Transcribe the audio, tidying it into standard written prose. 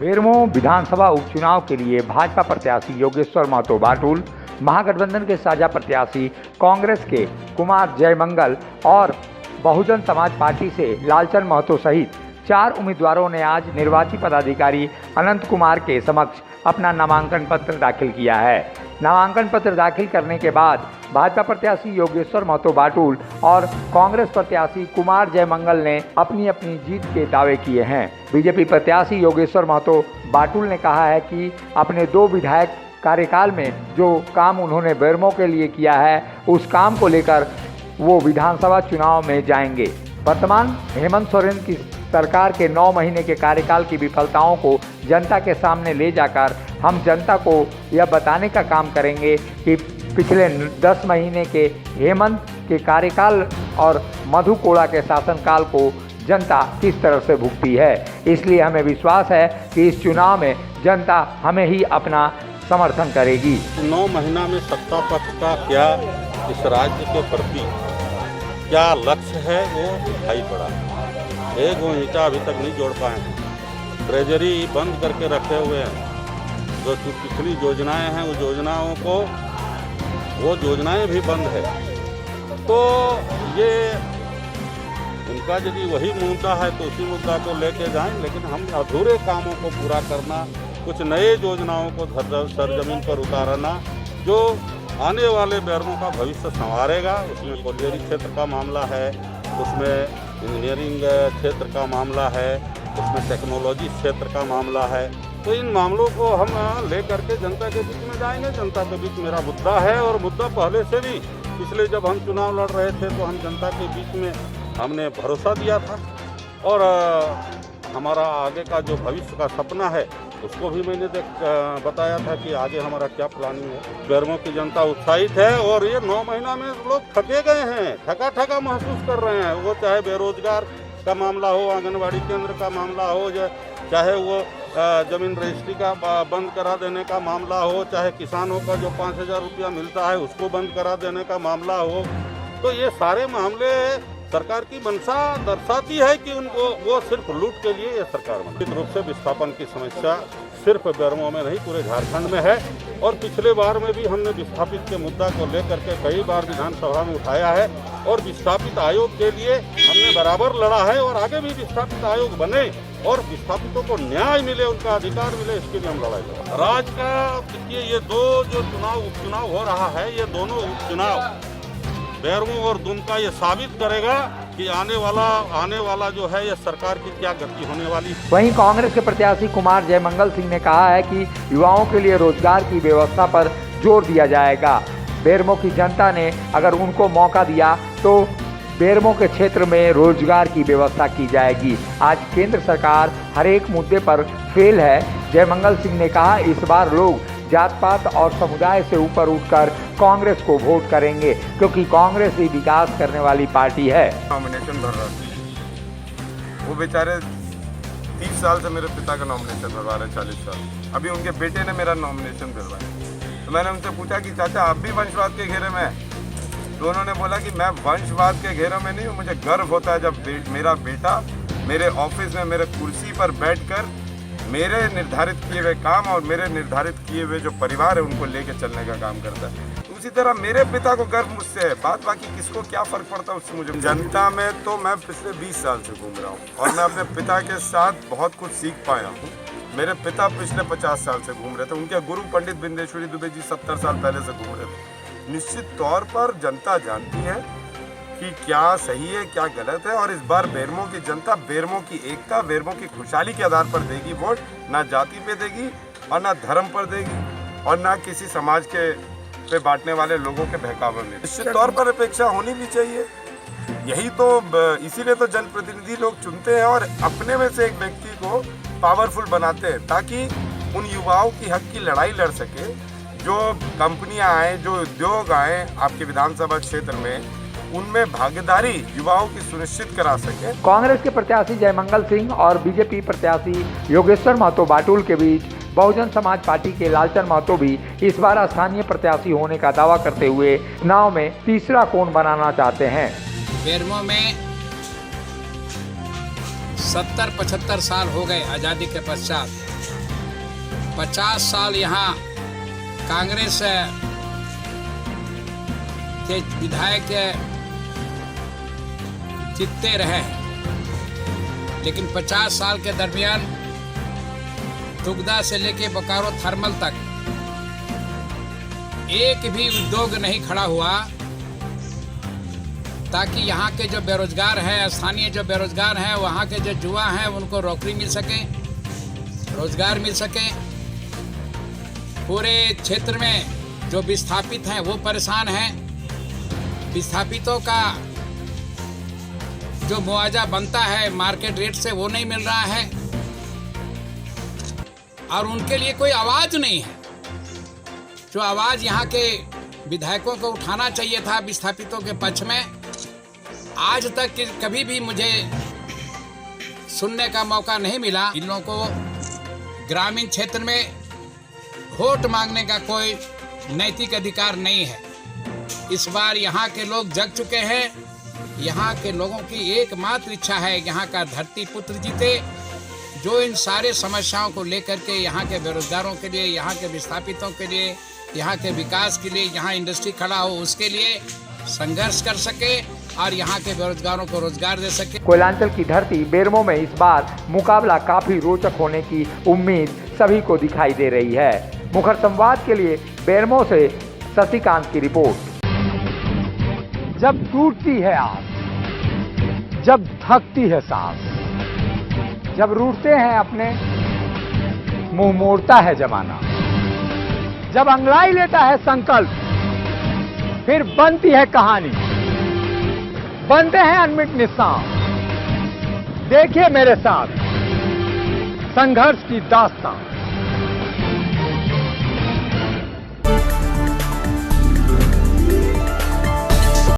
बेरमो विधानसभा उपचुनाव के लिए भाजपा प्रत्याशी योगेश्वर महतो बाटुल, महागठबंधन के साझा प्रत्याशी कांग्रेस के कुमार जयमंगल और बहुजन समाज पार्टी से लालचंद महतो सहित 4 उम्मीदवारों ने आज निर्वाची पदाधिकारी अनंत कुमार के समक्ष अपना नामांकन पत्र दाखिल किया है। नामांकन पत्र दाखिल करने के बाद भाजपा प्रत्याशी योगेश्वर महतो बाटुल और कांग्रेस प्रत्याशी कुमार जयमंगल ने अपनी अपनी जीत के दावे किए हैं। बीजेपी प्रत्याशी योगेश्वर महतो बाटुल ने कहा है कि अपने 2 विधायक कार्यकाल में जो काम उन्होंने बेरमो के लिए किया है, उस काम को लेकर वो विधानसभा चुनाव में जाएंगे। वर्तमान हेमंत सोरेन की सरकार के 9 महीने के कार्यकाल की विफलताओं को जनता के सामने ले जाकर हम जनता को यह बताने का काम करेंगे कि पिछले 10 महीने के हेमंत के कार्यकाल और मधु कोड़ा के शासनकाल को जनता किस तरह से भुगती है। इसलिए हमें विश्वास है कि इस चुनाव में जनता हमें ही अपना समर्थन करेगी। 9 महीना में सत्ता पक्ष का क्या इस राज्य के प्रति क्या लक्ष्य है वो दिखाई पड़ा। एक वो ईंटा अभी तक नहीं जोड़ पाए हैं, ट्रेजरी बंद करके रखे हुए हैं। जो पिछली योजनाएं हैं उस योजनाओं को वो योजनाएं भी बंद है। तो ये उनका यदि वही मुद्दा है तो उसी मुद्दा को लेके जाएं, लेकिन हम अधूरे कामों को पूरा करना, कुछ नए योजनाओं को सरजमीन पर उतारना जो आने वाले बेरमो का भविष्य संवारेगा। उसमें कोलियरी क्षेत्र का मामला है, उसमें इंजीनियरिंग क्षेत्र का मामला है, उसमें टेक्नोलॉजी क्षेत्र का मामला है। तो इन मामलों को हम ले करके जनता के बीच में जाएंगे। जनता के बीच मेरा मुद्दा है और मुद्दा पहले से भी पिछले जब हम चुनाव लड़ रहे थे तो हम जनता के बीच में हमने भरोसा दिया था और हमारा आगे का जो भविष्य का सपना है उसको भी मैंने बताया था कि आगे हमारा क्या प्लानिंग है। बेरमो की जनता उत्साहित है और ये 9 महीना में लोग थके गए हैं, थका महसूस कर रहे हैं। वो चाहे बेरोजगार का मामला हो, आंगनबाड़ी केंद्र का मामला हो, चाहे वो जमीन रजिस्ट्री का बंद करा देने का मामला हो, चाहे किसानों का जो 5000 रुपया मिलता है उसको बंद करा देने का मामला हो। तो ये सारे मामले सरकार की मंशा दर्शाती है कि उनको वो सिर्फ लूट के लिए ये सरकार बनी। निश्चित रूप से विस्थापन की समस्या सिर्फ बेरमो में नहीं पूरे झारखंड में है और पिछले बार में भी हमने विस्थापित के मुद्दा को लेकर के कई बार विधानसभा में उठाया है और विस्थापित आयोग के लिए हमने बराबर लड़ा है और आगे भी विस्थापित आयोग बने और विस्थापितों को न्याय मिले, उनका अधिकार मिले, इसके लिए हम लड़ाई लड़। राज्य का देखिए ये 2 जो उपचुनाव हो रहा है, ये दोनों उपचुनाव बेरमो और दुमका ये साबित करेगा कि आने वाला जो है ये सरकार की क्या गति होने वाली है। वहीं कांग्रेस के प्रत्याशी कुमार जयमंगल सिंह ने कहा है कि युवाओं के लिए रोजगार की व्यवस्था पर जोर दिया जाएगा। बेरमो की जनता ने अगर उनको मौका दिया तो बेरमो के क्षेत्र में रोजगार की व्यवस्था की जाएगी। आज केंद्र सरकार हर एक मुद्दे पर फेल है। जयमंगल सिंह ने कहा इस बार लोग जात पात और समुदाय से ऊपर उठकर कांग्रेस को वोट करेंगे क्योंकि कांग्रेस ही विकास करने वाली पार्टी है। नॉमिनेशन भर रहा था, वो बेचारे 30 साल से मेरे पिता का नॉमिनेशन भरवा रहे, 40 साल। अभी उनके बेटे ने मेरा नॉमिनेशन भरवाया तो मैंने उनसे पूछा कि चाचा आप भी वंशवाद के घेरे में हैं? तो उन्होंने बोला कि मैं वंशवाद के घेरे में नहीं हूँ, मुझे गर्व होता है जब मेरा बेटा मेरे ऑफिस में मेरे कुर्सी पर बैठकर मेरे निर्धारित किए हुए काम और मेरे निर्धारित किए हुए जो परिवार है उनको लेके चलने का काम करता है। उसी तरह मेरे पिता को गर्व मुझसे है। बात बाकी किसको क्या फर्क पड़ता है उससे मुझे। जनता में तो मैं पिछले 20 साल से घूम रहा हूँ और मैं अपने पिता के साथ बहुत कुछ सीख पाया हूँ। मेरे पिता पिछले 50 साल से घूम रहे थे, उनके गुरु पंडित बिंदेश्वरी दुबे जी 70 साल पहले से घूम रहे थे। निश्चित तौर पर जनता जानती है कि क्या सही है क्या गलत है और इस बार बेरमो की जनता बेरमो की एकता, बेरमो की खुशहाली के आधार पर देगी वोट। ना जाति पे देगी और ना धर्म पर देगी और ना किसी समाज के पे बांटने वाले लोगों के बहकावे में। निश्चित तौर पर अपेक्षा होनी भी चाहिए। यही तो इसीलिए तो जनप्रतिनिधि लोग चुनते हैं और अपने में से एक व्यक्ति को पावरफुल बनाते हैं ताकि उन युवाओं की हक की लड़ाई लड़ सके। जो कंपनियां आए, जो उद्योग आए आपके विधानसभा क्षेत्र में, उनमें भागीदारी युवाओं की सुनिश्चित करा सके। कांग्रेस के प्रत्याशी जयमंगल सिंह और बीजेपी प्रत्याशी योगेश्वर महतो बाटुल के बीच बहुजन समाज पार्टी के लालचंद महतो भी इस बार स्थानीय प्रत्याशी होने का दावा करते हुए चुनाव में तीसरा कोण बनाना चाहते हैं। बेरमो में 70-75 साल हो गए आज़ादी के पश्चात 50 साल यहाँ कांग्रेस के विधायक जीतते रहे, लेकिन 50 साल के दरमियान दुग्धा से लेके बोकारो थर्मल तक एक भी उद्योग नहीं खड़ा हुआ ताकि यहाँ के जो बेरोजगार हैं, स्थानीय जो बेरोजगार हैं, वहाँ के जो युवा हैं उनको नौकरी मिल सके, रोजगार मिल सके। पूरे क्षेत्र में जो विस्थापित हैं वो परेशान हैं, विस्थापितों का जो मुआवजा बनता है मार्केट रेट से वो नहीं मिल रहा है और उनके लिए कोई आवाज नहीं है। जो आवाज यहाँ के विधायकों को उठाना चाहिए था विस्थापितों के पक्ष में, आज तक कभी भी मुझे सुनने का मौका नहीं मिला। इन लोगों को ग्रामीण क्षेत्र में वोट मांगने का कोई नैतिक अधिकार नहीं है। इस बार यहाँ के लोग जग चुके हैं। यहाँ के लोगों की एकमात्र इच्छा है यहाँ का धरती पुत्र जीते, जो इन सारे समस्याओं को लेकर के यहाँ के बेरोजगारों के लिए, यहाँ के विस्थापितों के लिए, यहाँ के विकास के लिए, यहाँ इंडस्ट्री खड़ा हो उसके लिए संघर्ष कर सके और यहाँ के बेरोजगारों को रोजगार दे सके। कोयलांचल की धरती बेरमो में इस बार मुकाबला काफी रोचक होने की उम्मीद सभी को दिखाई दे रही है। मुखर संवाद के लिए बेरमो से शशिकांत की रिपोर्ट। जब टूटती है आस, जब थकती है सांस, जब रूठते हैं अपने, मुंह मोड़ता है जमाना, जब अंगड़ाई लेता है संकल्प, फिर बनती है कहानी, बनते हैं अनमिट निशान। देखिए मेरे साथ संघर्ष की दास्तान।